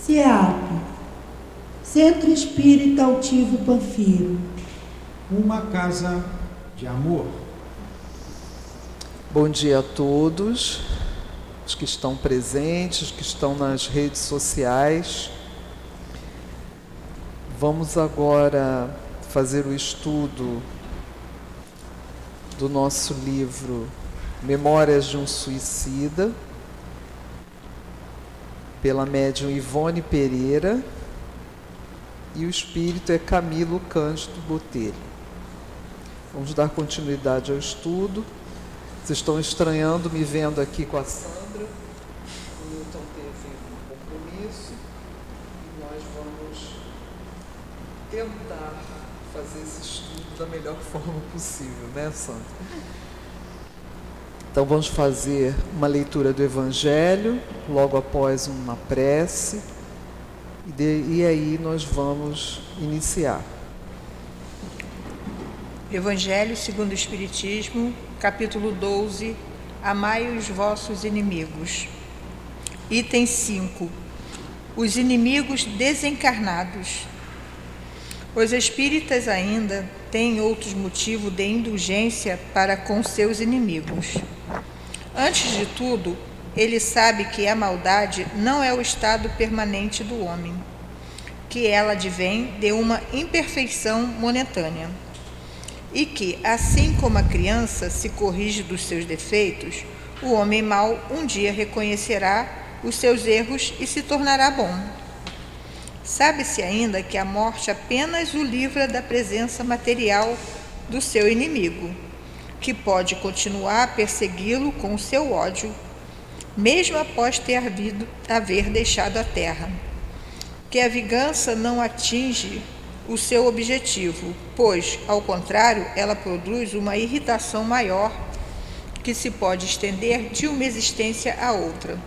CEAP, Centro Espírita Altivo Panfiro. Uma casa de amor. Bom dia a todos, os que estão presentes, os que estão nas redes sociais. Vamos agora fazer o estudo do nosso livro Memórias de um Suicida, pela médium Ivone Pereira, e o espírito é Camilo Cândido Botelho. Vamos dar continuidade ao estudo. Vocês estão estranhando me vendo aqui com a Sandra. O Newton teve um compromisso e nós vamos tentar fazer esse estudo da melhor forma possível, né, Sandra? Então vamos fazer uma leitura do Evangelho, logo após uma prece, e aí nós vamos iniciar. Evangelho segundo o Espiritismo, capítulo 12, Amai os vossos inimigos. Item 5. Os inimigos desencarnados. Os espíritas ainda têm outros motivos de indulgência para com seus inimigos. Antes de tudo, ele sabe que a maldade não é o estado permanente do homem, que ela advém de uma imperfeição momentânea. E que, assim como a criança se corrige dos seus defeitos, o homem mau um dia reconhecerá os seus erros e se tornará bom. Sabe-se ainda que a morte apenas o livra da presença material do seu inimigo, que pode continuar a persegui-lo com o seu ódio, mesmo após ter haver deixado a terra. Que a vingança não atinge o seu objetivo, pois, ao contrário, ela produz uma irritação maior que se pode estender de uma existência a outra.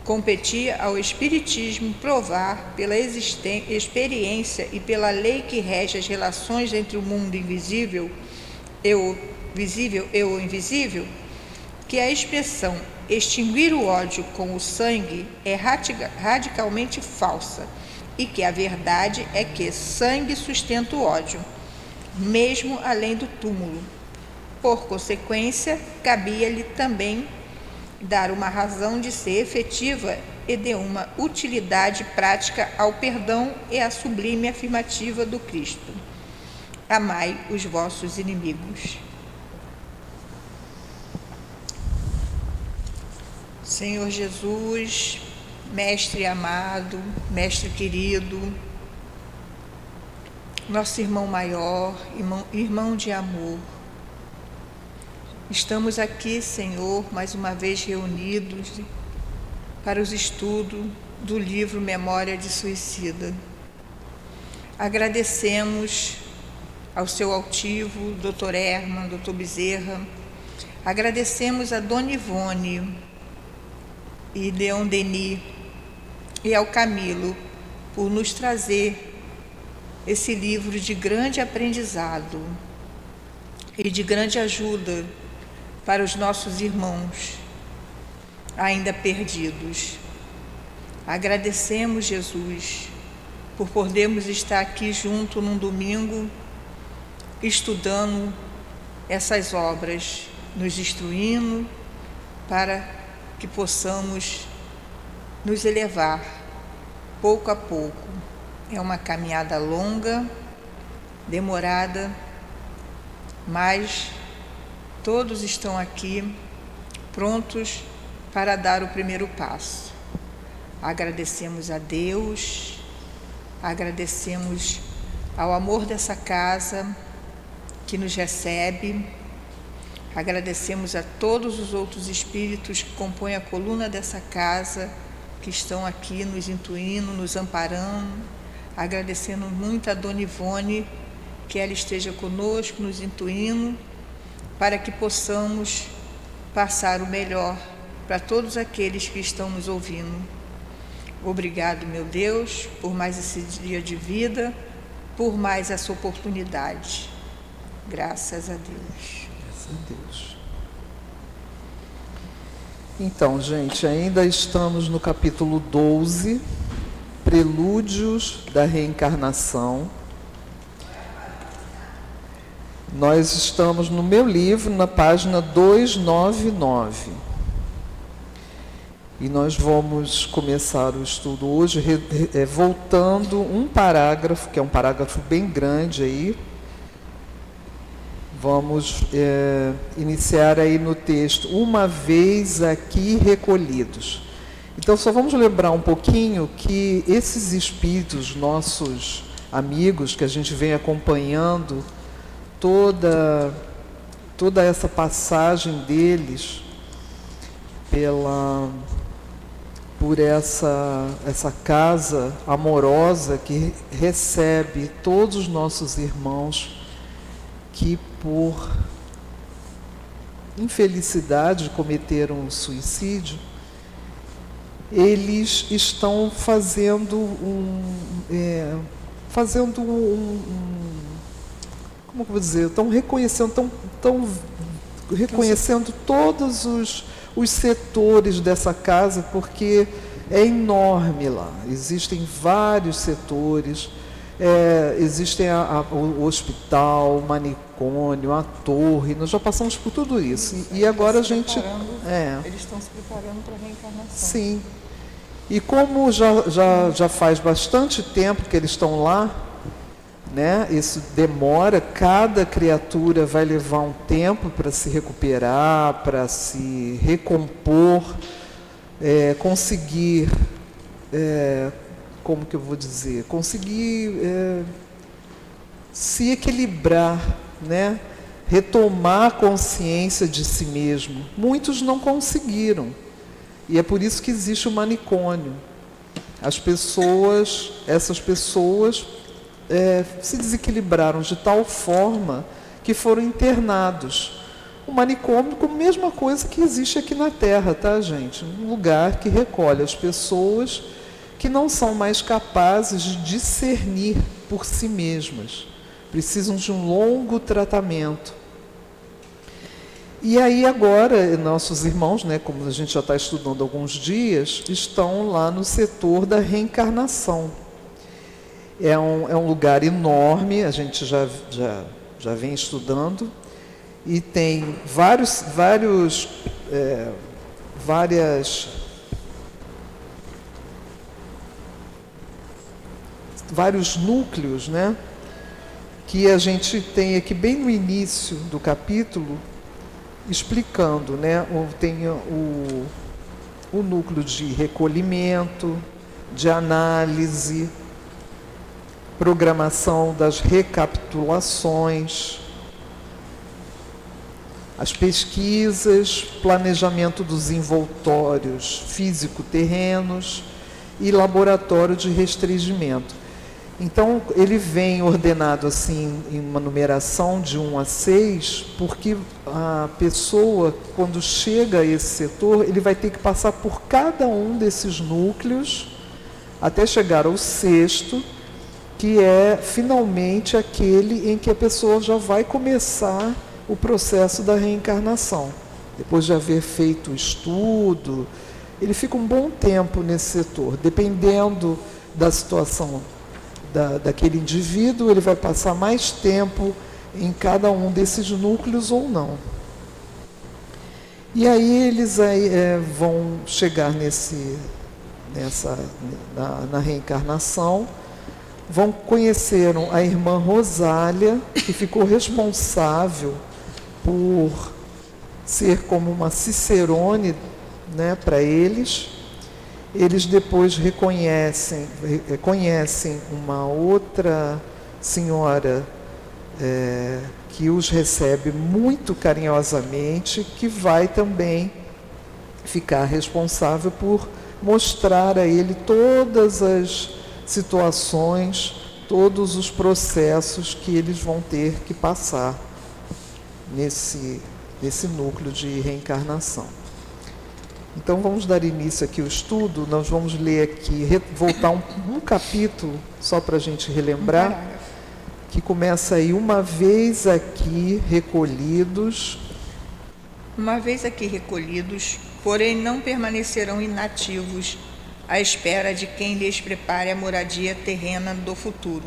Competia ao Espiritismo provar, pela experiência e pela lei que rege as relações entre o mundo invisível e o invisível, que a expressão extinguir o ódio com o sangue é radicalmente falsa, e que a verdade é que sangue sustenta o ódio, mesmo além do túmulo. Por consequência, cabia-lhe também dar uma razão de ser efetiva e de uma utilidade prática ao perdão e à sublime afirmativa do Cristo: amai os vossos inimigos. Senhor Jesus, Mestre amado, Mestre querido, nosso irmão maior, irmão de amor, estamos aqui, Senhor, mais uma vez reunidos para os estudos do livro Memória de Suicida. Agradecemos ao seu altivo, Dr. Herman, Dr. Bezerra, agradecemos a Dona Ivone e Leon Denis e ao Camilo por nos trazer esse livro de grande aprendizado e de grande ajuda para os nossos irmãos ainda perdidos. Agradecemos, Jesus, por podermos estar aqui junto num domingo estudando essas obras, nos instruindo para que possamos nos elevar pouco a pouco. É uma caminhada longa, demorada, mas todos estão aqui prontos para dar o primeiro passo. Agradecemos a Deus, agradecemos ao amor dessa casa que nos recebe, agradecemos a todos os outros espíritos que compõem a coluna dessa casa, que estão aqui nos intuindo, nos amparando, agradecendo muito a Dona Ivone, que ela esteja conosco, nos intuindo, para que possamos passar o melhor para todos aqueles que estão nos ouvindo. Obrigado, meu Deus, por mais esse dia de vida, por mais essa oportunidade. Graças a Deus. Graças a Deus. Então, gente, ainda estamos no capítulo 12, Prelúdios da Reencarnação. Nós estamos no meu livro, na página 299. E nós vamos começar o estudo hoje voltando um parágrafo, que é um parágrafo bem grande aí. Vamos iniciar aí no texto, uma vez aqui recolhidos. Então, só vamos lembrar um pouquinho que esses espíritos, nossos amigos, que a gente vem acompanhando, toda essa passagem deles por essa casa amorosa que recebe todos os nossos irmãos que por infelicidade cometeram um suicídio, eles estão fazendo como que eu vou dizer, estão reconhecendo todos os setores dessa casa, porque é enorme lá, existem vários setores, existem o hospital, o manicômio, a torre, nós já passamos por tudo isso. E agora a gente... Eles estão se preparando para a reencarnação. Sim. E como já faz bastante tempo que eles estão lá, né? Isso demora, cada criatura vai levar um tempo para se recuperar, para se recompor, conseguir, como que eu vou dizer, conseguir se equilibrar, né? Retomar a consciência de si mesmo. Muitos não conseguiram, e é por isso que existe o manicômio. Essas pessoas se desequilibraram de tal forma que foram internados. O manicômio é a mesma coisa que existe aqui na Terra, tá, gente? Um lugar que recolhe as pessoas que não são mais capazes de discernir por si mesmas. Precisam de um longo tratamento. E aí agora, nossos irmãos, né, como a gente já está estudando há alguns dias, estão lá no setor da reencarnação. É um lugar enorme, a gente já vem estudando, e tem vários núcleos, né, que a gente tem aqui bem no início do capítulo, explicando, né, tem o núcleo de recolhimento, de análise, programação das recapitulações, as pesquisas, planejamento dos envoltórios físico-terrenos e laboratório de restringimento. Então, ele vem ordenado assim, em uma numeração de 1 a 6, porque a pessoa, quando chega a esse setor, ele vai ter que passar por cada um desses núcleos, até chegar ao 6º, que é finalmente aquele em que a pessoa já vai começar o processo da reencarnação. Depois de haver feito o estudo, ele fica um bom tempo nesse setor, dependendo da situação daquele indivíduo, ele vai passar mais tempo em cada um desses núcleos ou não. E aí eles vão chegar na reencarnação, vão conhecer a irmã Rosália, que ficou responsável por ser como uma cicerone, né, para eles. Eles depois conhecem uma outra senhora que os recebe muito carinhosamente, que vai também ficar responsável por mostrar a ele todas as situações, todos os processos que eles vão ter que passar nesse núcleo de reencarnação. Então vamos dar início aqui ao estudo, nós vamos ler aqui, voltar um capítulo, só para a gente relembrar, que começa aí, uma vez aqui recolhidos. Uma vez aqui recolhidos, porém não permanecerão inativos à espera de quem lhes prepare a moradia terrena do futuro.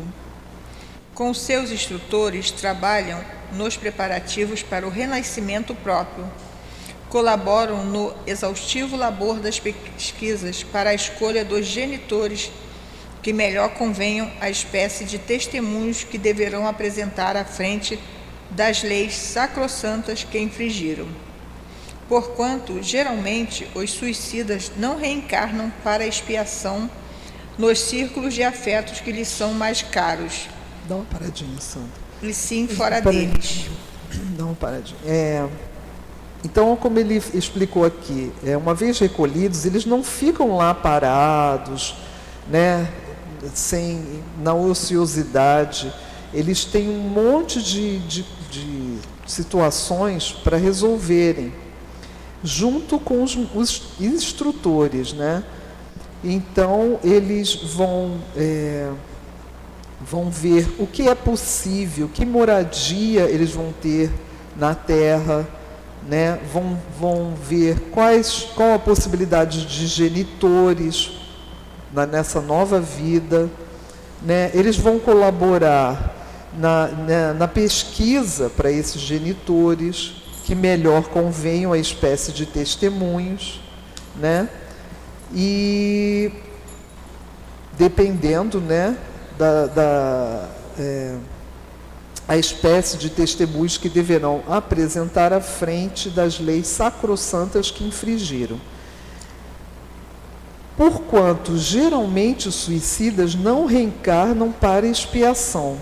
Com seus instrutores, trabalham nos preparativos para o renascimento próprio. Colaboram no exaustivo labor das pesquisas para a escolha dos genitores que melhor convenham à espécie de testemunhos que deverão apresentar à frente das leis sacrossantas que infringiram. Porquanto, geralmente, os suicidas não reencarnam para a expiação nos círculos de afetos que lhes são mais caros, Dá uma paradinha, Sandra. e sim fora Paradinha. deles. Dá uma paradinha. Então, como ele explicou aqui, uma vez recolhidos, eles não ficam lá parados, né, na ociosidade. Eles têm um monte de situações para resolverem, junto com os instrutores, né? Então, eles vão ver o que é possível, que moradia eles vão ter na Terra, né? Vão ver qual a possibilidade de genitores nessa nova vida, né? Eles vão colaborar na pesquisa para esses genitores que melhor convenham à espécie de testemunhos, né? E dependendo, né, a espécie de testemunhos que deverão apresentar à frente das leis sacrossantas que infringiram. Porquanto, geralmente, os suicidas não reencarnam para expiação.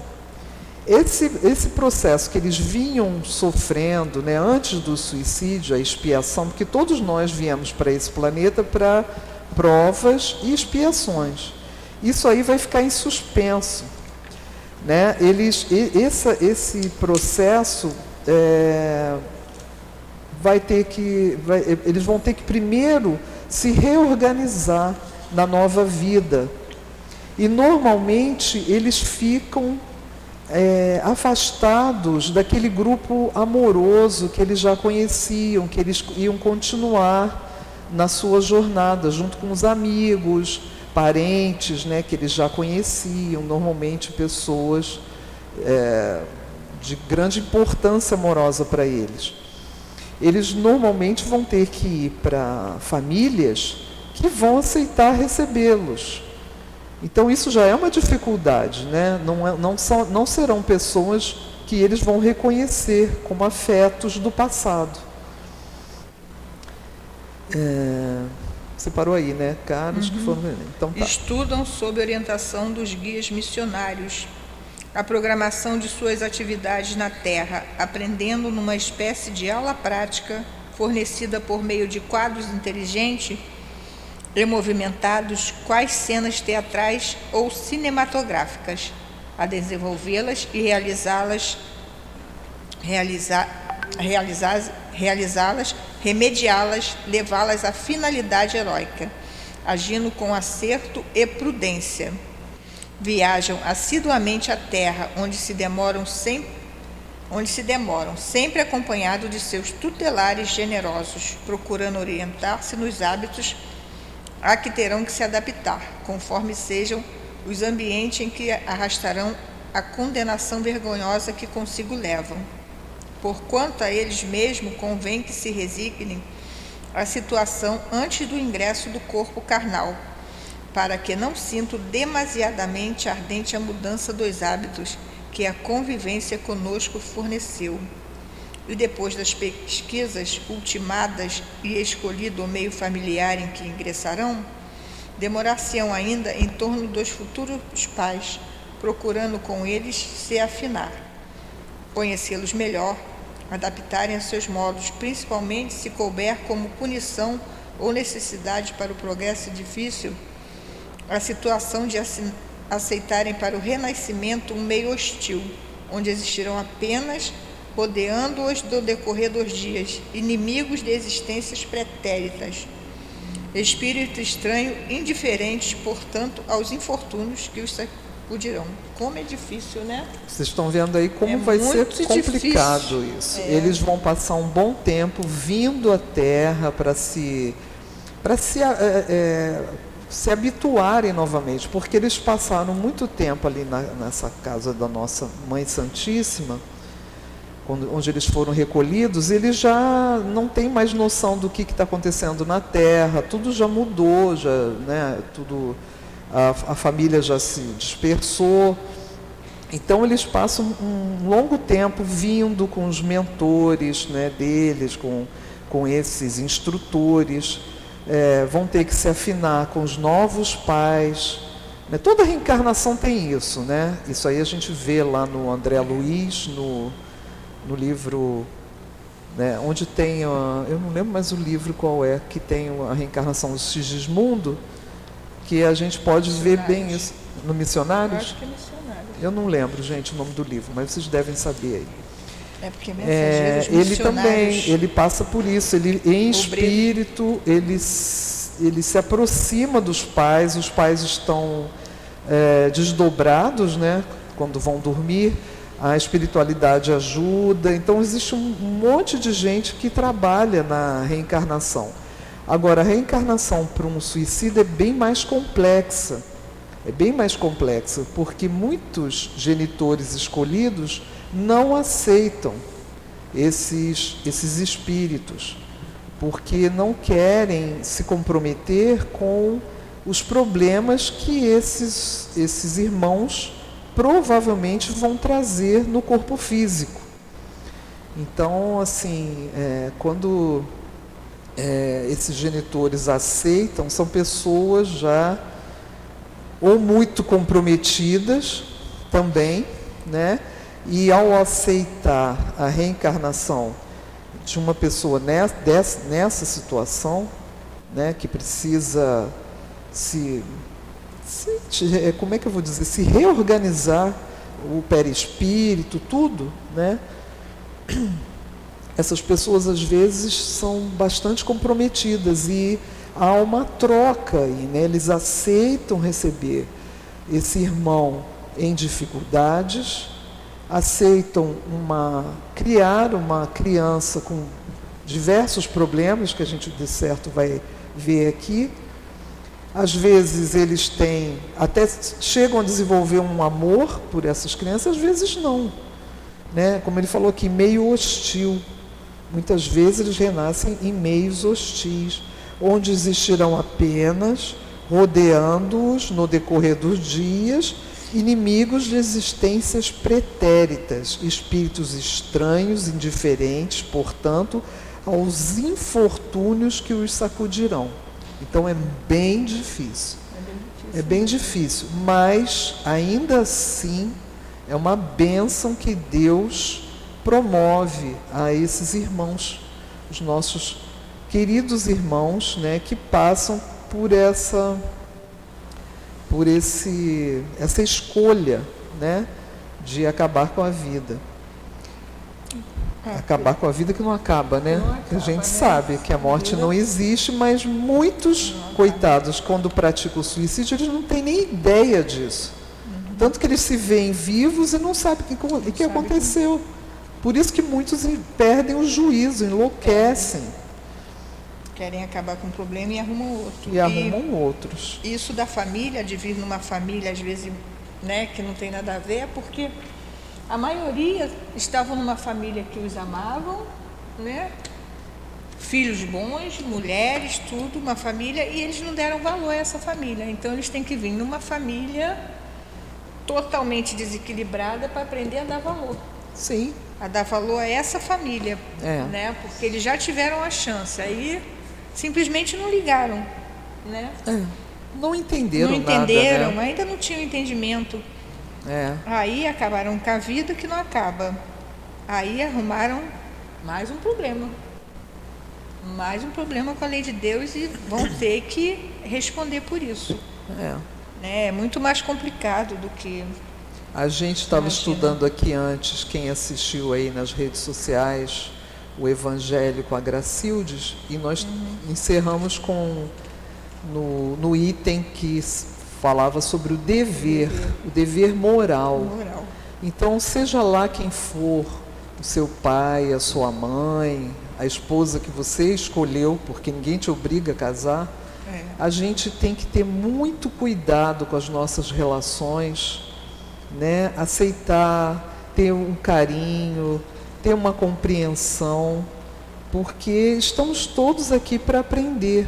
Esse processo que eles vinham sofrendo, né, antes do suicídio, a expiação, porque todos nós viemos para esse planeta para provas e expiações. Isso aí vai ficar em suspenso, né? Esse processo eles vão ter que primeiro se reorganizar na nova vida. E normalmente eles ficam afastados daquele grupo amoroso que eles já conheciam, que eles iam continuar na sua jornada, junto com os amigos, parentes, né, que eles já conheciam, normalmente pessoas de grande importância amorosa para eles. Eles normalmente vão ter que ir para famílias que vão aceitar recebê-los. Então isso já é uma dificuldade, né? Não serão pessoas que eles vão reconhecer como afetos do passado. Você parou aí, né? Caros que foram... Então, tá. Estudam sob orientação dos guias missionários a programação de suas atividades na Terra, aprendendo numa espécie de aula prática fornecida por meio de quadros inteligentes e movimentados, quais cenas teatrais ou cinematográficas, a desenvolvê-las e realizá-las, remediá-las, levá-las à finalidade heróica, agindo com acerto e prudência. Viajam assiduamente à Terra, onde se demoram, sempre acompanhados de seus tutelares generosos, procurando orientar-se nos hábitos a que terão que se adaptar, conforme sejam os ambientes em que arrastarão a condenação vergonhosa que consigo levam. Porquanto a eles mesmos convém que se resignem à situação antes do ingresso do corpo carnal, para que não sintam demasiadamente ardente a mudança dos hábitos que a convivência conosco forneceu. E depois das pesquisas ultimadas e escolhido o meio familiar em que ingressarão, demorar-se-ão ainda em torno dos futuros pais, procurando com eles se afinar, conhecê-los melhor, adaptarem a seus modos, principalmente se couber como punição ou necessidade para o progresso difícil, a situação de aceitarem para o renascimento um meio hostil, onde existirão apenas, rodeando-os do decorrer dos dias, inimigos de existências pretéritas, espírito estranho, indiferentes, portanto, aos infortúnios que os sacudirão. Como é difícil, né? Vocês estão vendo aí como vai ser complicado isso. Eles vão passar um bom tempo vindo à Terra para se se habituarem novamente, porque eles passaram muito tempo ali nessa casa da nossa Mãe Santíssima, onde eles foram recolhidos. Eles já não têm mais noção do que está acontecendo na Terra, tudo já mudou, já, né, a família já se dispersou. Então eles passam um longo tempo vindo com os mentores, né, deles, com esses instrutores, vão ter que se afinar com os novos pais, né? Toda reencarnação tem isso, né? Isso aí a gente vê lá no André Luiz, no livro, né, onde tem, eu não lembro mais o livro qual é, que tem a reencarnação do Sigismundo, que a gente pode ver bem isso. No Missionários? Eu acho que é Missionários. Eu não lembro, gente, o nome do livro, mas vocês devem saber aí. É porque mensageiros ele também, missionários, ele passa por isso, ele em espírito, ele se aproxima dos pais, os pais estão desdobrados, né, quando vão dormir, a espiritualidade ajuda, então existe um monte de gente que trabalha na reencarnação. Agora, a reencarnação para um suicida é bem mais complexa, porque muitos genitores escolhidos não aceitam esses espíritos, porque não querem se comprometer com os problemas que esses irmãos provavelmente vão trazer no corpo físico. Então, assim, quando esses genitores aceitam, são pessoas já ou muito comprometidas também, né? E ao aceitar a reencarnação de uma pessoa nessa situação, né, que precisa como é que eu vou dizer, se reorganizar o perispírito, tudo, né? Essas pessoas às vezes são bastante comprometidas e há uma troca aí, né? Eles aceitam receber esse irmão em dificuldades, aceitam criar uma criança com diversos problemas que a gente de certo vai ver aqui. Às vezes eles até chegam a desenvolver um amor por essas crianças, às vezes não, né? Como ele falou aqui, meio hostil. Muitas vezes eles renascem em meios hostis, onde existirão apenas, rodeando-os no decorrer dos dias, inimigos de existências pretéritas, espíritos estranhos, indiferentes, portanto, aos infortúnios que os sacudirão. Então é bem difícil. É bem difícil, mas ainda assim é uma bênção que Deus promove a esses irmãos, os nossos queridos irmãos, né, que passam por essa escolha, né, de acabar com a vida. Acabar com a vida que não acaba, né? A gente sabe que a morte não existe, mas muitos, coitados, quando praticam o suicídio, eles não têm nem ideia disso. Tanto que eles se veem vivos e não sabem o que aconteceu. Por isso que muitos perdem o juízo, enlouquecem. Querem acabar com o problema e arrumam outro. E arrumam outros. Isso da família, de vir numa família, às vezes, né, que não tem nada a ver, é porque a maioria estavam numa família que os amavam, né? Filhos bons, mulheres, tudo, uma família, e eles não deram valor a essa família. Então eles têm que vir numa família totalmente desequilibrada para aprender a dar valor. Sim. A dar valor a essa família, né? Porque eles já tiveram a chance, aí simplesmente não ligaram, né? Não entenderam nada. Não entenderam, né? Ainda não tinham entendimento. Aí acabaram com a vida que não acaba. Aí arrumaram mais um problema. Mais um problema com a lei de Deus e vão ter que responder por isso. É muito mais complicado do que... A gente estava estudando aqui antes, quem assistiu aí nas redes sociais, o Evangelho com a Gracildes, e nós encerramos no item que falava sobre o dever moral. Então, seja lá quem for, o seu pai, a sua mãe, a esposa que você escolheu, porque ninguém te obriga a casar, A gente tem que ter muito cuidado com as nossas relações, né? Aceitar, ter um carinho, ter uma compreensão, porque estamos todos aqui para aprender.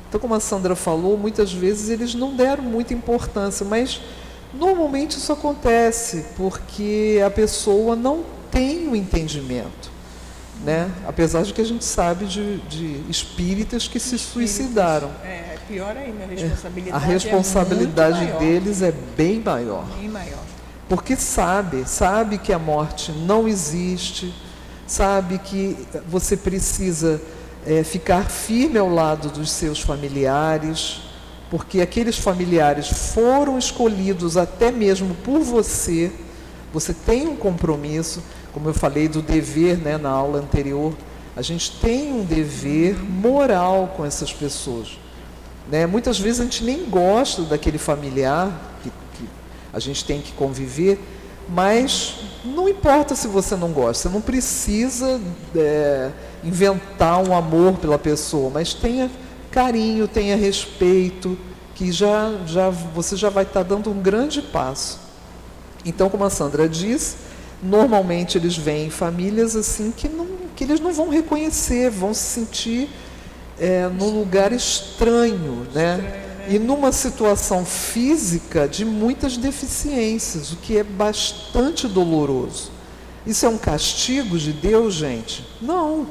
Então, como a Sandra falou, muitas vezes eles não deram muita importância, mas normalmente isso acontece porque a pessoa não tem o entendimento, né? Apesar de que a gente sabe de espíritas que se suicidaram. Pior ainda, a responsabilidade, A responsabilidade é muito deles é bem maior. bem maior. Porque sabe que a morte não existe, sabe que você precisa ficar firme ao lado dos seus familiares, porque aqueles familiares foram escolhidos até mesmo por você. Você tem um compromisso, como eu falei do dever, né, na aula anterior, a gente tem um dever moral com essas pessoas, né? Muitas vezes a gente nem gosta daquele familiar que a gente tem que conviver, mas não importa se você não gosta, você não precisa inventar um amor pela pessoa, mas tenha carinho, tenha respeito, que você já vai estar dando um grande passo. Então, como a Sandra disse, normalmente eles vêm em famílias assim que eles não vão reconhecer, vão se sentir num lugar estranho, né? E numa situação física de muitas deficiências, o que é bastante doloroso. Isso é um castigo de Deus, gente? Não,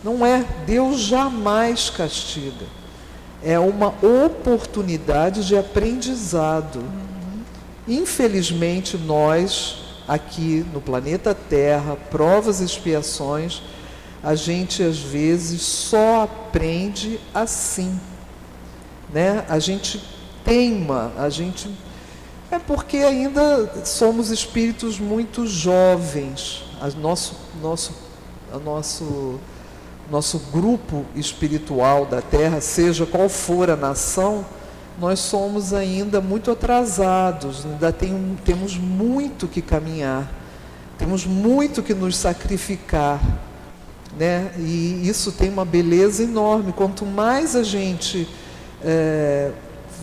não é. Deus jamais castiga. É uma oportunidade de aprendizado. Infelizmente, nós, aqui no planeta Terra, provas e expiações, a gente às vezes só aprende assim, né? A gente teima, é porque ainda somos espíritos muito jovens. Nosso grupo espiritual da Terra, seja qual for a nação, nós somos ainda muito atrasados, ainda temos muito que caminhar, temos muito que nos sacrificar, né? E isso tem uma beleza enorme. Quanto mais a gente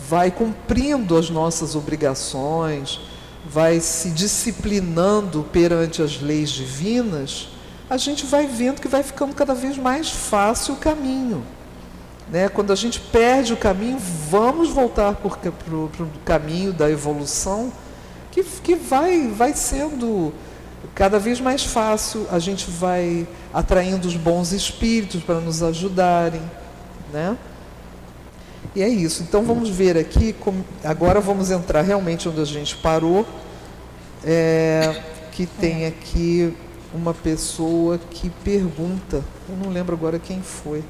vai cumprindo as nossas obrigações, vai se disciplinando perante as leis divinas, a gente vai vendo que vai ficando cada vez mais fácil o caminho, né? Quando a gente perde o caminho, vamos voltar para o caminho da evolução, que vai sendo cada vez mais fácil. A gente vai atraindo os bons espíritos para nos ajudarem, né? E é isso. Então vamos ver aqui, agora vamos entrar realmente onde a gente parou, que tem aqui uma pessoa que pergunta, eu não lembro agora quem foi.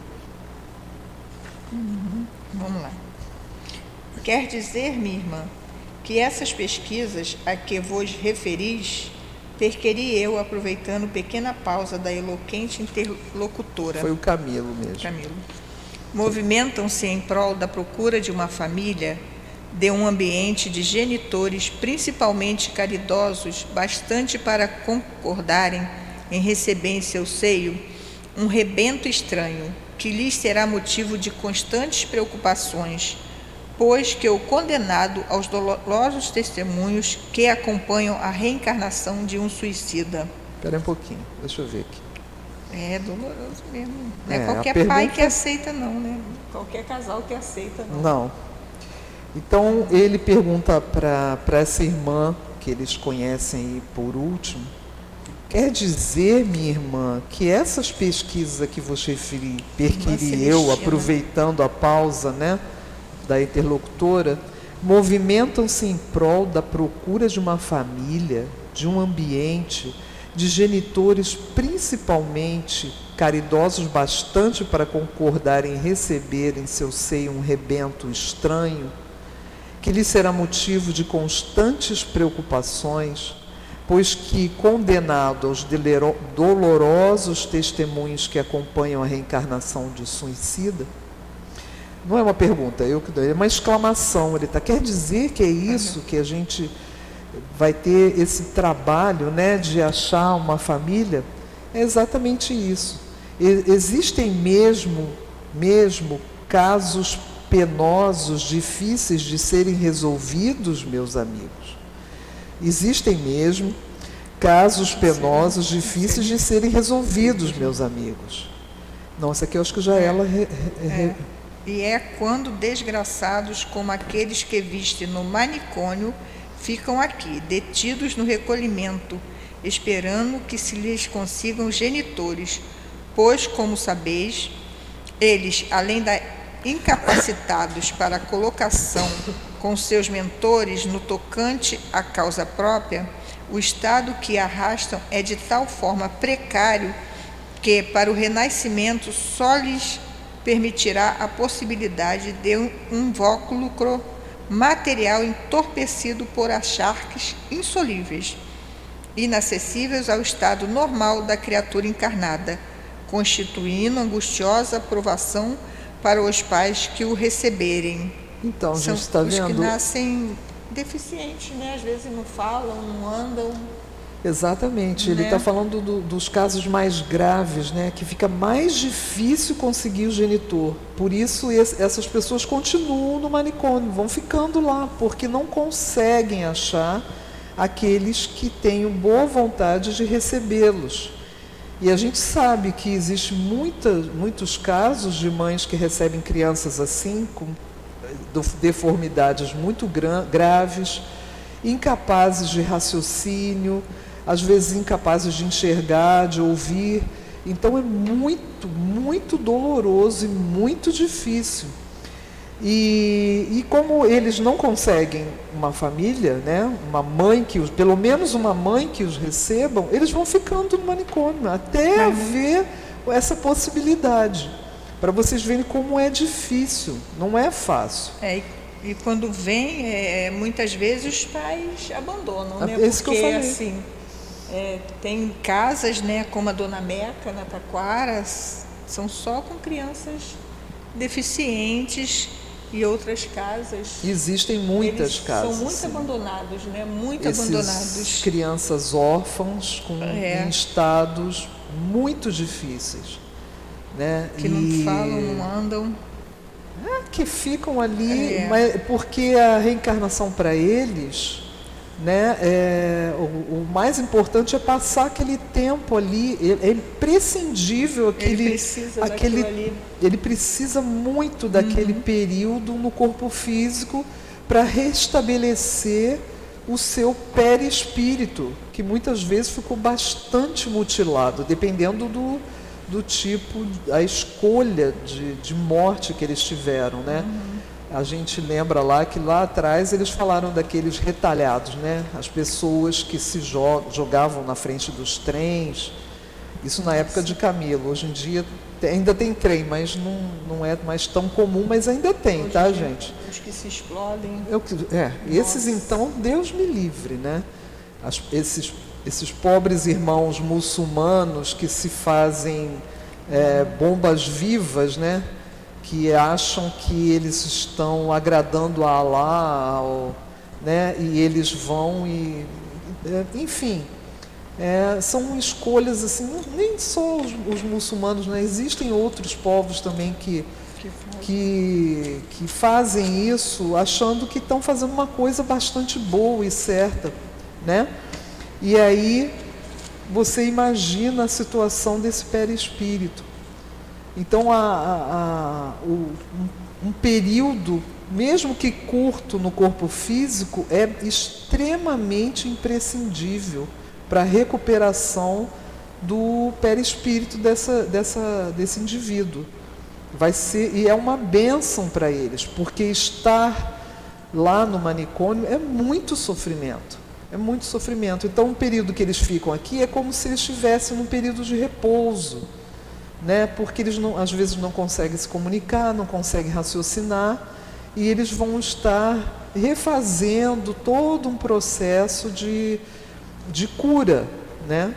Vamos lá. Quer dizer, minha irmã, que essas pesquisas a que vos referis, perquiri eu, aproveitando pequena pausa da eloquente interlocutora. Foi o Camilo mesmo. Camilo. Movimentam-se em prol da procura de uma família, de um ambiente de genitores, principalmente caridosos, bastante para concordarem em receber em seu seio um rebento estranho, que lhes será motivo de constantes preocupações, pois que o condenado aos dolorosos testemunhos que acompanham a reencarnação de um suicida. Espera um pouquinho, deixa eu ver aqui. É doloroso mesmo. Não é qualquer pai que aceita, não, né? Qualquer casal que aceita, não. Não. Então, ele pergunta para essa irmã, que eles conhecem aí por último, quer dizer, minha irmã, que essas pesquisas a que você referi, perquiri eu, aproveitando a pausa, né, da interlocutora, movimentam-se em prol da procura de uma família, de um ambiente, de genitores principalmente caridosos bastante para concordarem em receber em seu seio um rebento estranho, que lhe será motivo de constantes preocupações, pois que, condenado aos dolorosos testemunhos que acompanham a reencarnação de suicida, não é uma pergunta, é uma exclamação. Ele quer dizer que é isso, que a gente vai ter esse trabalho, né, de achar uma família? É exatamente isso. Existem mesmo casos penosos, difíceis de serem resolvidos, meus amigos. Existem mesmo casos penosos, difíceis de serem resolvidos, meus amigos. Não, essa aqui eu acho que já ela... E é quando desgraçados como aqueles que vistem no manicômio ficam aqui, detidos no recolhimento, esperando que se lhes consigam genitores, pois, como sabeis, eles, além da incapacitados para a colocação com seus mentores no tocante à causa própria, o estado que arrastam é de tal forma precário que, para o renascimento, só lhes permitirá a possibilidade de um invólucro material entorpecido por acharques insolíveis, inacessíveis ao estado normal da criatura encarnada, constituindo angustiosa provação para os pais que o receberem. Então, a São gente está os que vendo... nascem deficientes, né? Às vezes não falam, não andam. Exatamente, ele está falando dos casos mais graves, né, que fica mais difícil conseguir o genitor. Por isso essas pessoas continuam no manicômio, vão ficando lá, porque não conseguem achar aqueles que tenham boa vontade de recebê-los. E a gente sabe que existem muitos casos de mães que recebem crianças assim, com deformidades muito graves, incapazes de raciocínio, às vezes incapazes de enxergar, de ouvir. Então é muito, muito doloroso e muito difícil. E como eles não conseguem uma família, né, uma mãe pelo menos uma mãe que os recebam, eles vão ficando no manicômio até haver essa possibilidade. Para vocês verem como é difícil, não é fácil. E quando vem, muitas vezes os pais abandonam, né? Esse que eu falei. Assim, tem casas, né, como a Dona Meca, na Taquara, são só com crianças deficientes, e outras casas... Existem muitas casas. São muito sim. abandonados, né? Muito abandonados. Crianças órfãos em estados muito difíceis. Né? Que não falam, não andam. Que ficam ali, mas porque a reencarnação para eles, né, o mais importante é passar aquele tempo ali, é imprescindível ele precisa muito daquele período no corpo físico para restabelecer o seu perispírito, que muitas vezes ficou bastante mutilado, dependendo do tipo, a escolha de morte que eles tiveram, né? A gente lembra que lá atrás eles falaram daqueles retalhados, né? As pessoas que se jogavam na frente dos trens, isso na época de Camilo. Hoje em dia ainda tem trem, mas não é mais tão comum, mas ainda tem, hoje tá, gente? Os que se explodem. Esses então, Deus me livre, né? Esses pobres irmãos muçulmanos que se fazem bombas vivas, né? Que acham que eles estão agradando a Allah, né? E eles vão enfim, são escolhas assim, nem só os muçulmanos, né? Existem outros povos também que fazem isso achando que estão fazendo uma coisa bastante boa e certa, né? E aí você imagina a situação desse perispírito. Então um período, mesmo que curto no corpo físico, é extremamente imprescindível para a recuperação do perispírito desse indivíduo. E é uma bênção para eles, porque estar lá no manicômio é muito sofrimento. É muito sofrimento. Então, o período que eles ficam aqui é como se eles estivessem num período de repouso, né? Porque eles às vezes não conseguem se comunicar, não conseguem raciocinar, e eles vão estar refazendo todo um processo de cura, né?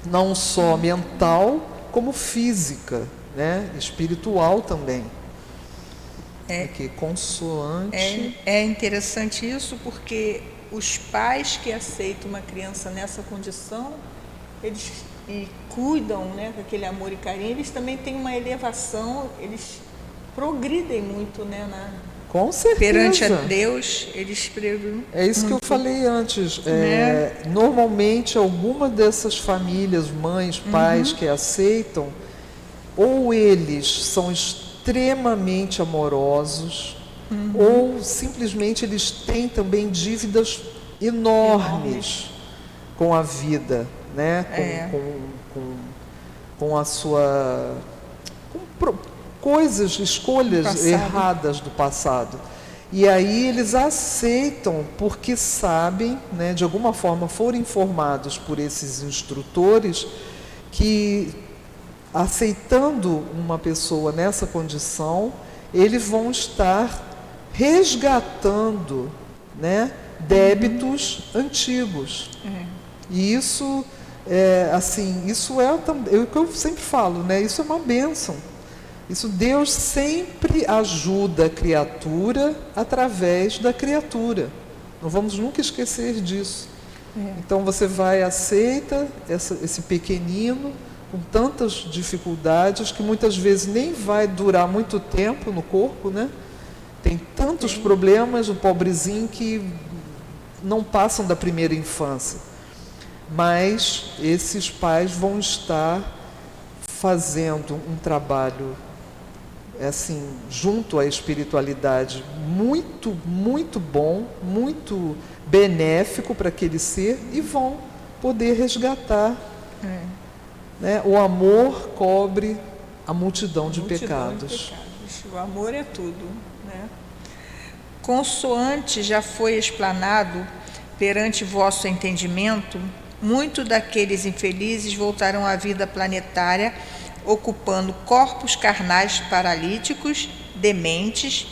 Não só mental, como física, né? Espiritual também. Aqui, consoante. É interessante isso, porque os pais que aceitam uma criança nessa condição, eles cuidam, né, com aquele amor e carinho, eles também têm uma elevação, eles progridem muito, né? Com certeza. Perante a Deus, eles pregam. É isso que eu falei antes. Normalmente, alguma dessas famílias, mães, pais que aceitam, ou eles são extremamente amorosos, ou simplesmente eles têm também dívidas enormes com a vida, né? Com a sua... coisas, escolhas erradas do passado. E aí eles aceitam porque sabem, né, de alguma forma foram informados por esses instrutores que, aceitando uma pessoa nessa condição, eles vão estar resgatando, né, débitos antigos. E isso isso é o que eu sempre falo, né, isso é uma bênção. Isso, Deus sempre ajuda a criatura através da criatura. Não vamos nunca esquecer disso. Então você vai, aceita esse pequenino com tantas dificuldades que muitas vezes nem vai durar muito tempo no corpo, né? Tem tantos problemas, o pobrezinho, que não passam da primeira infância. Mas esses pais vão estar fazendo um trabalho assim, junto à espiritualidade, muito, muito bom, muito benéfico para aquele ser, e vão poder resgatar. Né? O amor cobre a multidão de pecados. O amor é tudo. Né? Consoante já foi explanado perante vosso entendimento, muitos daqueles infelizes voltarão à vida planetária, ocupando corpos carnais paralíticos, dementes,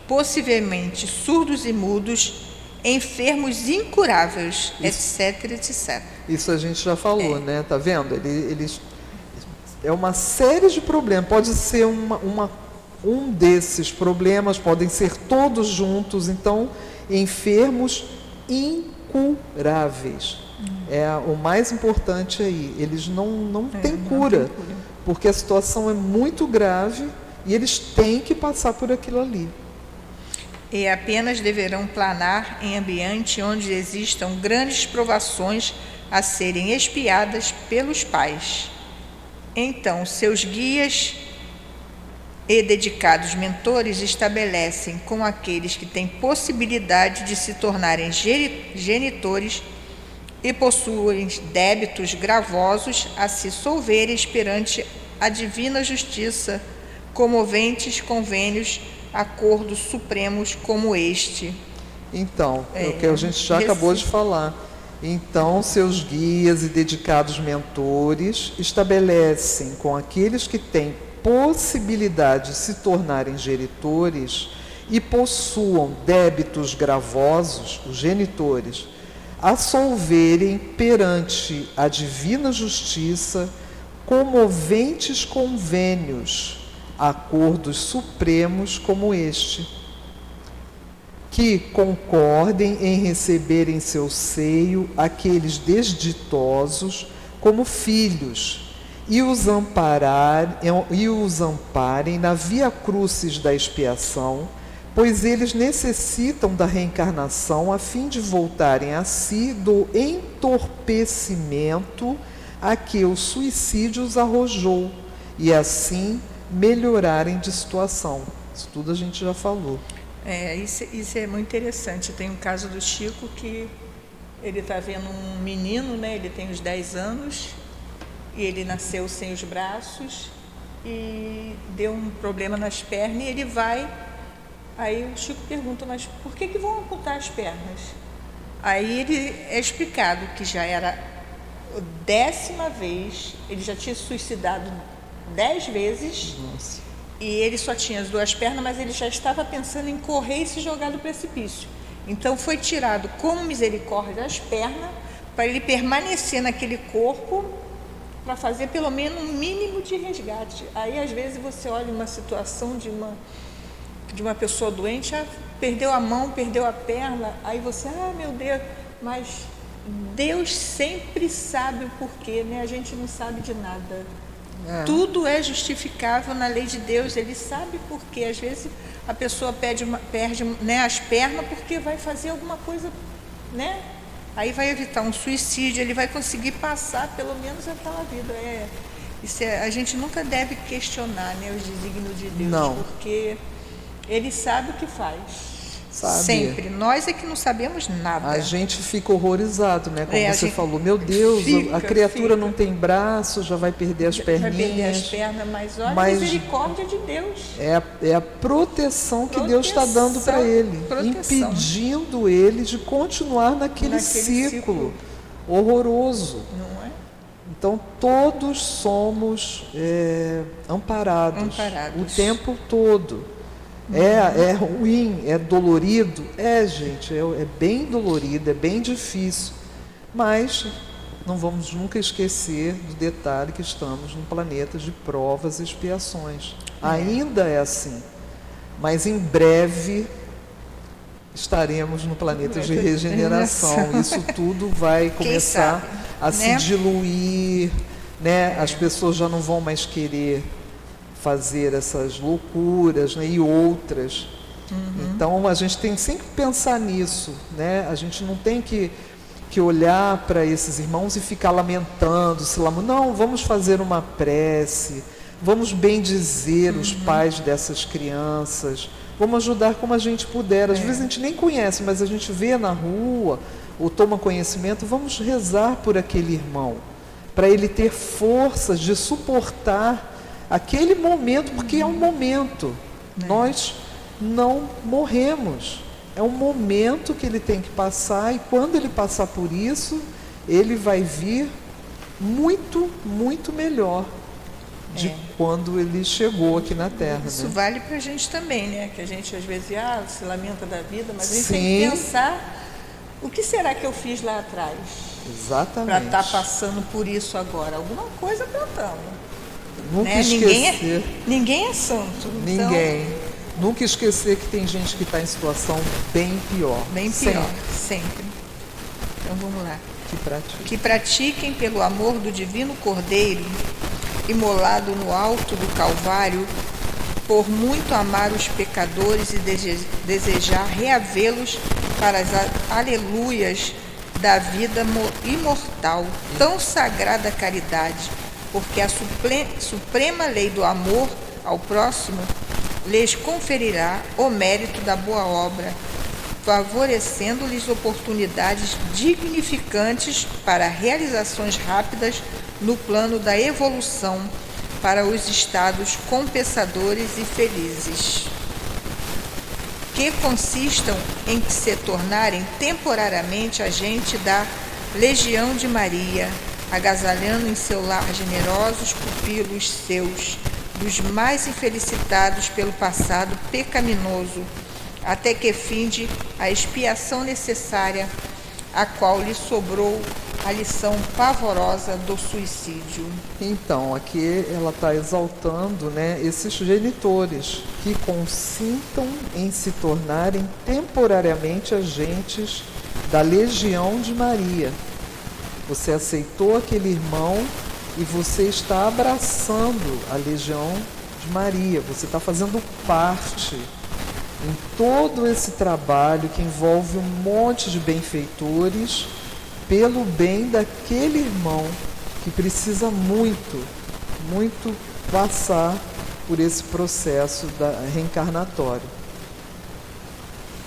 possivelmente surdos e mudos, enfermos incuráveis, etc, etc. Isso a gente já falou, né? Tá vendo? Eles é uma série de problemas. Pode ser um desses problemas, podem ser todos juntos. Então, enfermos incuráveis. É o mais importante aí. Eles não têm cura. Porque a situação é muito grave e eles têm que passar por aquilo ali. E apenas deverão planar em ambiente onde existam grandes provações a serem expiadas pelos pais. Então, seus guias e dedicados mentores estabelecem com aqueles que têm possibilidade de se tornarem genitores e possuem débitos gravosos a se solverem perante a divina justiça, comoventes convênios, acordos supremos como este. Então, é o que a gente já acabou de falar. Então, seus guias e dedicados mentores estabelecem com aqueles que têm possibilidade de se tornarem genitores e possuam débitos gravosos, os genitores, a solverem perante a divina justiça comoventes convênios, acordos supremos como este, que concordem em receber em seu seio aqueles desditosos como filhos e os amparem na via crucis da expiação, pois eles necessitam da reencarnação a fim de voltarem a si do entorpecimento a que o suicídio os arrojou e assim melhorarem de situação. Isso tudo a gente já falou. Isso é muito interessante. Tem um caso do Chico que ele está vendo um menino, né? Ele tem uns 10 anos e ele nasceu sem os braços e deu um problema nas pernas e ele vai... Aí o Chico pergunta, mas por que vão amputar as pernas? Aí ele é explicado que já era a 10ª vez, ele já tinha se suicidado 10 vezes. Nossa. E ele só tinha as 2 pernas, mas ele já estava pensando em correr e se jogar do precipício. Então foi tirado como misericórdia as pernas, para ele permanecer naquele corpo, para fazer pelo menos um mínimo de resgate. Aí às vezes você olha uma situação de uma pessoa doente, perdeu a mão, perdeu a perna, aí você, meu Deus, mas Deus sempre sabe o porquê, né? A gente não sabe de nada. Tudo é justificável na lei de Deus. Ele sabe por quê. Às vezes a pessoa perde, né, as pernas porque vai fazer alguma coisa, né? Aí vai evitar um suicídio, ele vai conseguir passar pelo menos aquela vida. A gente nunca deve questionar, né, os desígnios de Deus, Não. porque Ele sabe o que faz. Sabe? Sempre. Nós é que não sabemos nada. A gente fica horrorizado, né? Como A você gente falou, meu Deus, fica, a criatura fica. não tem braço, já vai perder as perninhas. Vai perder as pernas, mas olha Mas a misericórdia de Deus. é a proteção que Deus está dando para ele, Proteção. impedindo ele de continuar naquele ciclo horroroso. Não é? Então, todos somos amparados o tempo todo. É ruim, é dolorido? Gente, é bem dolorido, é bem difícil. Mas não vamos nunca esquecer do detalhe que estamos num planeta de provas e expiações. Ainda é assim. Mas em breve estaremos no planeta de regeneração. Isso tudo vai começar a se diluir, né? As pessoas já não vão mais querer fazer essas loucuras, né? E outras. Então a gente tem sempre que pensar nisso, né? A gente não tem que olhar para esses irmãos e ficar lamentando, não, vamos fazer uma prece, vamos bendizer os pais dessas crianças, vamos ajudar como a gente puder. Às vezes a gente nem conhece, mas a gente vê na rua ou toma conhecimento, vamos rezar por aquele irmão, para ele ter forças de suportar aquele momento, porque é um momento. Nós não morremos. É um momento que ele tem que passar, e quando ele passar por isso, ele vai vir muito, muito melhor de quando ele chegou aqui na Terra. Isso vale para a gente também, né? Que a gente às vezes se lamenta da vida, mas a gente Sim. tem que pensar, o que será que eu fiz lá atrás? Exatamente. Para estar passando por isso agora? Alguma coisa plantamos. Nunca Né? esquecer. Ninguém é santo. Ninguém. Nunca esquecer que tem gente que está em situação bem pior. Bem pior, sempre. Então vamos lá. Que pratiquem pelo amor do divino Cordeiro, imolado no alto do Calvário, por muito amar os pecadores e desejar reavê-los para as aleluias da vida imortal, tão sagrada caridade, porque a suprema lei do amor ao próximo lhes conferirá o mérito da boa obra, favorecendo-lhes oportunidades dignificantes para realizações rápidas no plano da evolução para os estados compensadores e felizes, que consistam em se tornarem temporariamente agente da Legião de Maria, agasalhando em seu lar generosos pupilos seus, dos mais infelicitados pelo passado pecaminoso, até que finde a expiação necessária, a qual lhe sobrou a lição pavorosa do suicídio. Então, aqui ela está exaltando, né, esses genitores que consintam em se tornarem temporariamente agentes da Legião de Maria. Você aceitou aquele irmão e você está abraçando a Legião de Maria, você está fazendo parte em todo esse trabalho que envolve um monte de benfeitores pelo bem daquele irmão que precisa muito, muito passar por esse processo reencarnatório.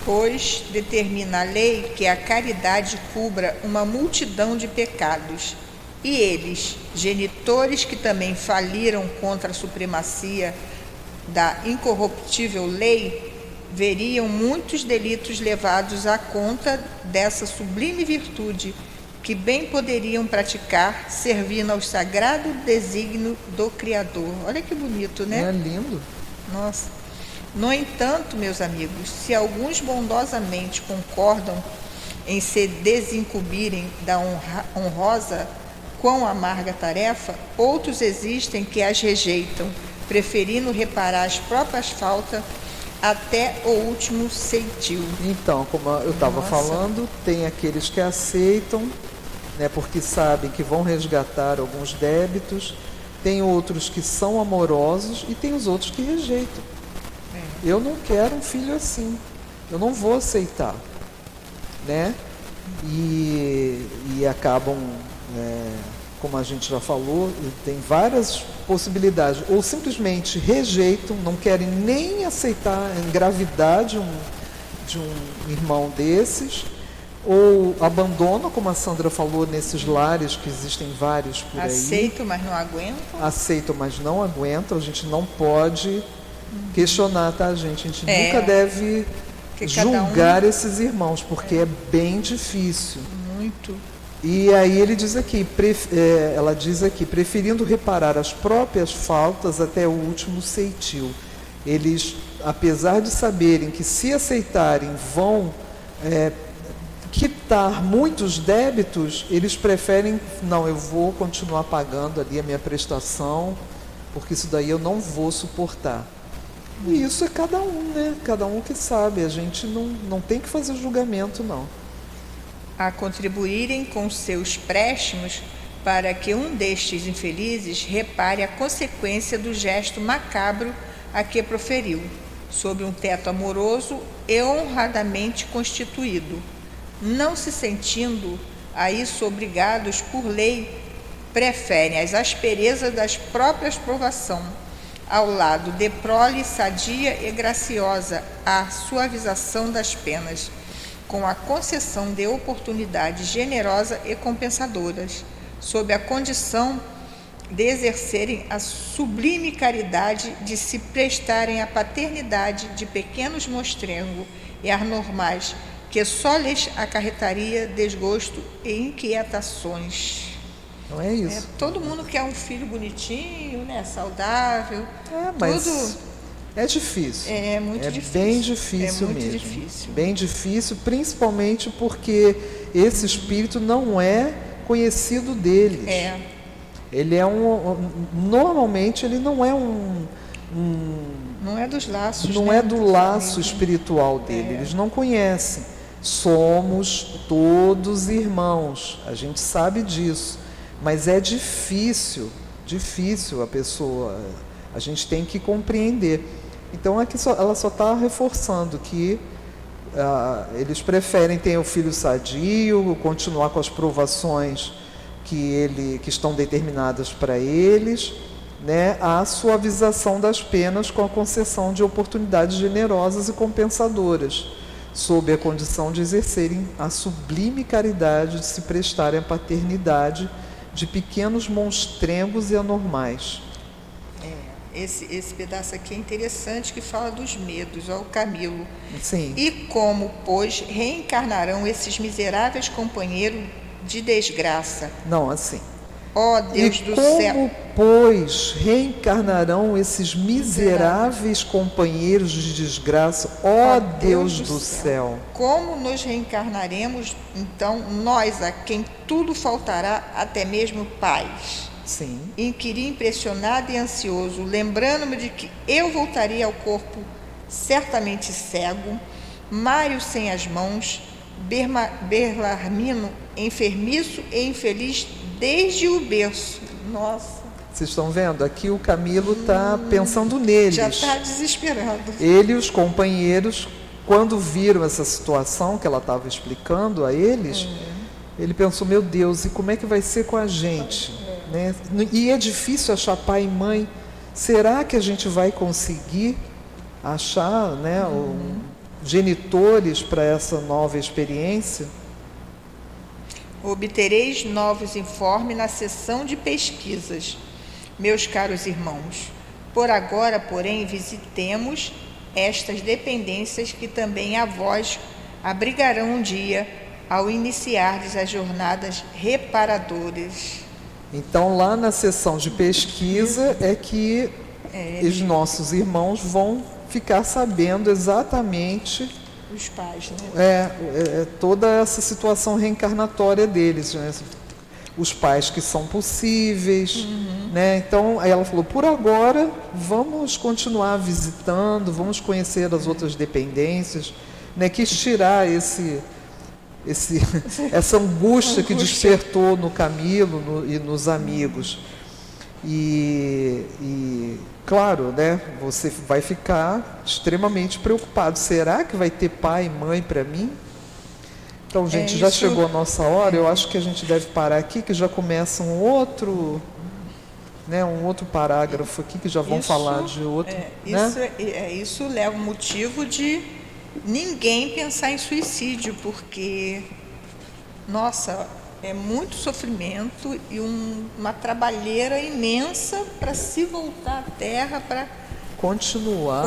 Pois determina a lei que a caridade cubra uma multidão de pecados, e eles, genitores que também faliram contra a supremacia da incorruptível lei, veriam muitos delitos levados à conta dessa sublime virtude, que bem poderiam praticar, servindo ao sagrado desígnio do Criador. Olha que bonito, né? Não é lindo? Nossa. No entanto, meus amigos, se alguns bondosamente concordam em se desincumbirem da honrosa, quão amarga tarefa, outros existem que as rejeitam, preferindo reparar as próprias faltas até o último ceitil. Então, como eu estava falando, tem aqueles que aceitam, né, porque sabem que vão resgatar alguns débitos, tem outros que são amorosos e tem os outros que rejeitam. Eu não quero um filho assim, eu não vou aceitar, né? E acabam, como a gente já falou, tem várias possibilidades, ou simplesmente rejeitam, não querem nem aceitar engravidar de um irmão desses, ou abandonam, como a Sandra falou, nesses lares que existem vários por aí. Aceitam, mas não aguentam. Aceitam, mas não aguentam. A gente não pode questionar, tá, gente? A gente nunca deve julgar esses irmãos, porque é bem difícil. Muito. E aí ele diz aqui, ela diz aqui, preferindo reparar as próprias faltas até o último ceitil. Eles, apesar de saberem que se aceitarem vão quitar muitos débitos, eles preferem, não, eu vou continuar pagando ali a minha prestação, porque isso daí eu não vou suportar. E isso é cada um, né? Cada um que sabe, a gente não tem que fazer julgamento, não. A contribuírem com seus préstimos para que um destes infelizes repare a consequência do gesto macabro a que proferiu, sob um teto amoroso e honradamente constituído. Não se sentindo a isso obrigados por lei, preferem as asperezas das próprias provação, ao lado de prole sadia e graciosa a suavização das penas, com a concessão de oportunidades generosas e compensadoras, sob a condição de exercerem a sublime caridade de se prestarem à paternidade de pequenos monstrengos e anormais, que só lhes acarretaria desgosto e inquietações. Não é isso? Todo mundo quer um filho bonitinho, né, saudável. Mas tudo é difícil. É muito difícil. Bem difícil muito mesmo. difícil. Bem difícil, principalmente porque esse espírito não é conhecido deles. Ele é normalmente ele não é não é dos laços. Não é do laço espiritual dele. Eles não conhecem. Somos todos irmãos. A gente sabe disso. Mas é difícil a pessoa. A gente tem que compreender. Então aqui ela só está reforçando que eles preferem ter o filho sadio, continuar com as provações que estão determinadas para eles, né, a suavização das penas com a concessão de oportunidades generosas e compensadoras, sob a condição de exercerem a sublime caridade de se prestarem à paternidade de pequenos monstrengos e anormais. Esse pedaço aqui é interessante, que fala dos medos, o Camilo. Sim. E como, pois, reencarnarão esses miseráveis companheiros de desgraça? Não, assim. Ó Deus do céu. Como, pois, reencarnarão esses miseráveis companheiros de desgraça? Ó Deus do céu. Como nos reencarnaremos, então, nós a quem tudo faltará, até mesmo paz? Sim. Inquiri impressionado e ansioso, lembrando-me de que eu voltaria ao corpo certamente cego, Mário sem as mãos, Belarmino enfermiço e infeliz desde o berço. Nossa. Vocês estão vendo? Aqui o Camilo está pensando neles. Já está desesperado. Ele e os companheiros, quando viram essa situação que ela estava explicando a eles, ele pensou, meu Deus, e como é que vai ser com a gente? Né? E é difícil achar pai e mãe. Será que a gente vai conseguir achar, né, genitores para essa nova experiência? Obtereis novos informes na sessão de pesquisas, meus caros irmãos. Por agora, porém, visitemos estas dependências que também a vós abrigarão um dia ao iniciardes as jornadas reparadoras. Então, lá na sessão de pesquisa é que os nossos irmãos vão ficar sabendo exatamente os pais, né? Toda essa situação reencarnatória deles, né? Os pais que são possíveis, né? Então, aí ela falou, por agora, vamos continuar visitando, vamos conhecer as outras dependências, né? Quis tirar essa angústia que despertou no Camilo e nos amigos. E claro, né, você vai ficar extremamente preocupado. Será que vai ter pai e mãe para mim? Então, gente, já chegou a nossa hora. Eu acho que a gente deve parar aqui, que já começa um outro parágrafo aqui, que já vão falar de outro. Isso leva um motivo de ninguém pensar em suicídio, porque, nossa, é muito sofrimento e uma trabalheira imensa para se voltar à Terra, para continuar,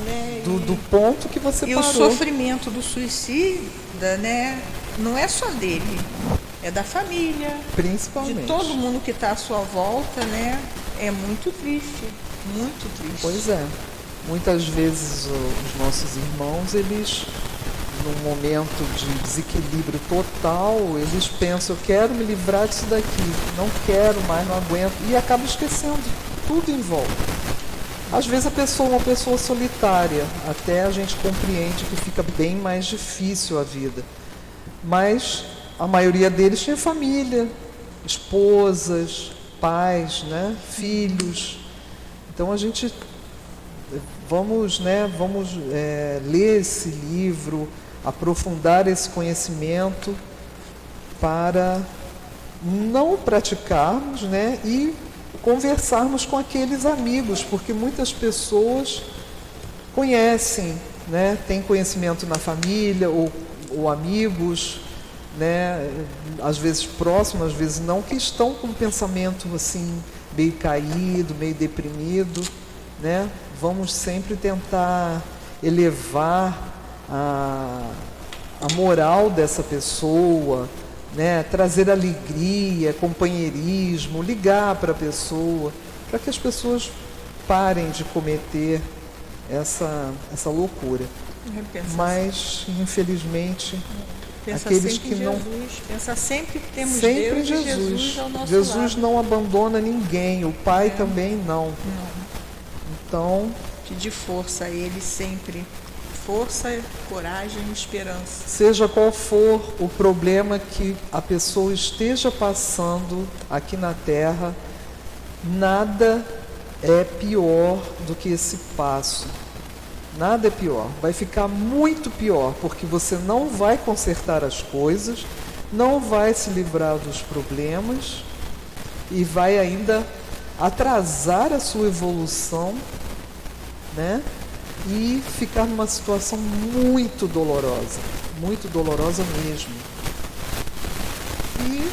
né? Do ponto que você parou. E o sofrimento do suicida, né, não é só dele, é da família, principalmente de todo mundo que está à sua volta, né? É muito triste, muito triste. Pois é. Muitas vezes os nossos irmãos, eles, num momento de desequilíbrio total, eles pensam: eu quero me livrar disso daqui, não quero mais, não aguento, e acabam esquecendo tudo em volta. Às vezes a pessoa é uma pessoa solitária, até a gente compreende que fica bem mais difícil a vida. Mas a maioria deles tinha família, esposas, pais, né, filhos. Então a gente vamos ler esse livro, aprofundar esse conhecimento para não praticarmos, né, e conversarmos com aqueles amigos, porque muitas pessoas conhecem, né, têm conhecimento na família ou amigos, né, às vezes próximos, às vezes não, que estão com um pensamento assim meio caído, meio deprimido, né? Vamos sempre tentar elevar a moral dessa pessoa, né? Trazer alegria, companheirismo, ligar para a pessoa, para que as pessoas parem de cometer essa loucura. Mas, infelizmente, aqueles que não... Pensa sempre que temos sempre Deus, Jesus. ao nosso Jesus lado. não abandona ninguém, o Pai também não. Então, pedir força a Ele sempre. Força, coragem e esperança. Seja qual for o problema que a pessoa esteja passando aqui na Terra, nada é pior do que esse passo. Nada é pior. Vai ficar muito pior, porque você não vai consertar as coisas, não vai se livrar dos problemas e vai ainda atrasar a sua evolução, né? E ficar numa situação muito dolorosa mesmo. E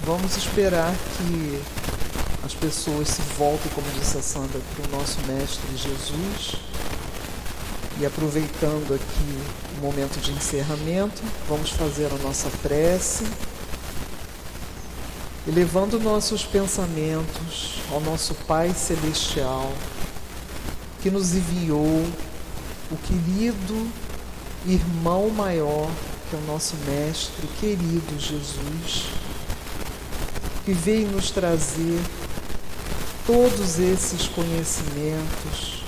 vamos esperar que as pessoas se voltem, como disse a Sandra, para o nosso Mestre Jesus. E aproveitando aqui o momento de encerramento, vamos fazer a nossa prece, elevando nossos pensamentos ao nosso Pai Celestial, que nos enviou o querido irmão maior, que é o nosso Mestre querido Jesus, que veio nos trazer todos esses conhecimentos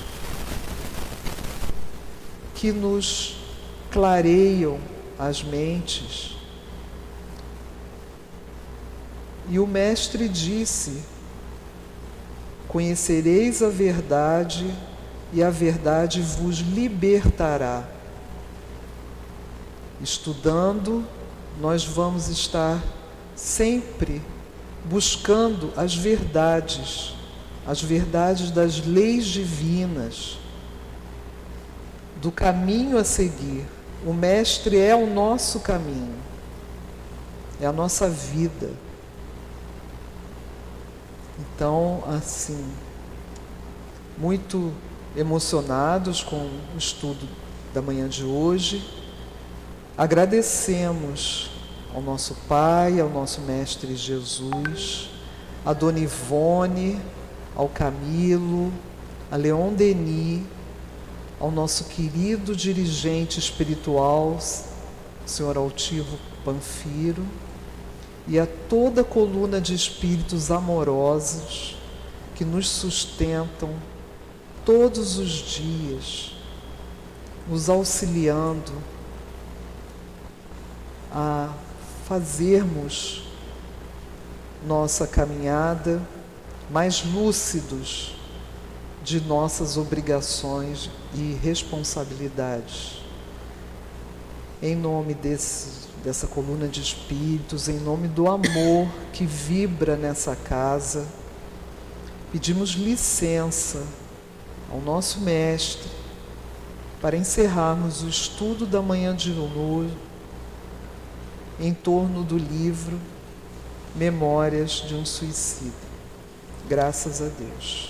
que nos clareiam as mentes. E o Mestre disse: conhecereis a verdade e a verdade vos libertará. Estudando, nós vamos estar sempre buscando as verdades das leis divinas, do caminho a seguir. O Mestre é o nosso caminho, é a nossa vida. Então, assim, muito emocionados com o estudo da manhã de hoje, agradecemos ao nosso Pai, ao nosso Mestre Jesus, a Dona Ivone, ao Camilo, a Leon Denis, ao nosso querido dirigente espiritual, Senhor Altivo Panfiro, e a toda a coluna de espíritos amorosos que nos sustentam todos os dias, nos auxiliando a fazermos nossa caminhada, mais lúcidos de nossas obrigações e responsabilidades. Em nome dessa coluna de espíritos, em nome do amor que vibra nessa casa, pedimos licença ao nosso mestre para encerrarmos o estudo da manhã de hoje em torno do livro Memórias de um Suicida. Graças a Deus.